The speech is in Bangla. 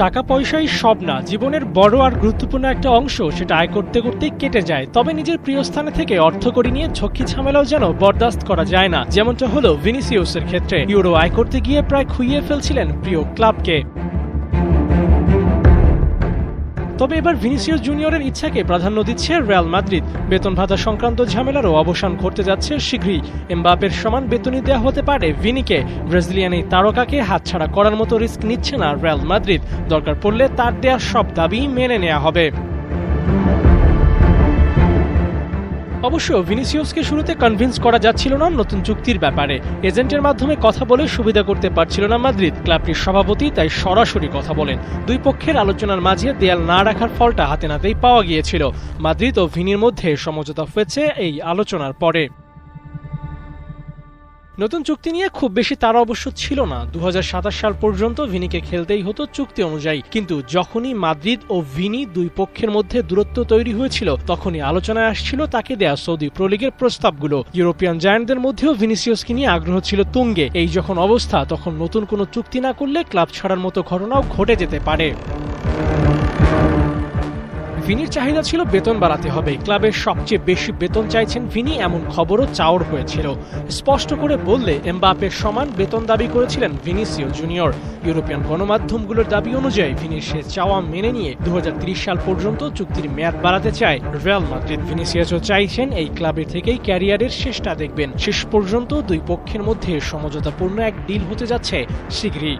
টাকা পয়সাই সব না, জীবনের বড় আর গুরুত্বপূর্ণ একটা অংশ সেটা আয় করতে করতেই কেটে যায়। তবে নিজের প্রিয় স্থানে থেকে অর্থকড়ি নিয়ে ঝক্কি ঝামেলাও যেন বরদাস্ত করা যায় না, যেমনটা হলো ভিনিসিয়াসের ক্ষেত্রে। ইউরো আয় করতে গিয়ে প্রায় খুইয়ে ফেলছিলেন প্রিয় ক্লাবকে। তবে এবার ভিনিসিয়াস জুনিয়রের ইচ্ছাকে প্রাধান্য দিচ্ছে রিয়াল মাদ্রিদ। বেতন ভাতা সংক্রান্ত ঝামেলারও অবসান ঘটতে যাচ্ছে শীঘ্রই। এমবাপের সমান বেতনই দেওয়া হতে পারে ভিনিকে। ব্রাজিলিয়ান এই তারকাকে হাতছাড়া করার মতো রিস্ক নিচ্ছে না রিয়াল মাদ্রিদ। দরকার পড়লে তার দেয়া সব দাবি মেনে নেওয়া হবে। অবশ্য ভিনিসিয়াসকে শুরুতে কনভিন্স করা যাচ্ছিল না নতুন চুক্তির ব্যাপারে। এজেন্টের মাধ্যমে কথা বলে সুবিধা করতে পারছিল না মাদ্রিদ। ক্লাবটির সভাপতি তাই সরাসরি কথা বলেন। দুই পক্ষের আলোচনার মাঝে দেয়াল না রাখার ফলটা হাতে নাতেই পাওয়া গিয়েছিল। মাদ্রিদ ও ভিনির মধ্যে সমঝোতা হয়েছে এই আলোচনার পরে। নতুন চুক্তি নিয়ে খুব বেশি তারা অবশ্য ছিল না। 2027 সাল পর্যন্ত ভিনিকে খেলতেই হতো চুক্তি অনুযায়ী। কিন্তু যখনই মাদ্রিদ ও ভিনি দুই পক্ষের মধ্যে দূরত্ব তৈরি হয়েছিল, তখনই আলোচনায় আসছিল তাকে দেয়া সৌদি প্রো লিগের প্রস্তাবগুলো। ইউরোপিয়ান জায়ান্টদের মধ্যেও ভিনিসিয়াসকে নিয়ে আগ্রহ ছিল তুঙ্গে। এই যখন অবস্থা, তখন নতুন কোনো চুক্তি না করলে ক্লাব ছাড়ার মতো ঘটনাও ঘটে যেতে পারে। ভিনির চাহিদা ছিল বেতন বাড়াতে হবে। ক্লাবের সবচেয়ে বেশি বেতন চাইছেন ভিনি, এমন খবরও চাওর হয়েছিল। স্পষ্ট করে বললে এমবাপের সমান বেতন দাবি করেছিলেন ভিনিসিয়াস জুনিয়র। ইউরোপিয়ান গণমাধ্যমগুলোর দাবি অনুযায়ী ভিনির সে চাওয়া মেনে নিয়ে 2030 সাল পর্যন্ত চুক্তির মেয়াদ বাড়াতে চায় রিয়াল মাদ্রিদ। ভিনিসিয়াসও চাইছেন এই ক্লাবের থেকেই ক্যারিয়ারের শেষটা দেখবেন। শেষ পর্যন্ত দুই পক্ষের মধ্যে সমঝোতাপূর্ণ এক ডিল হতে যাচ্ছে শীঘ্রই।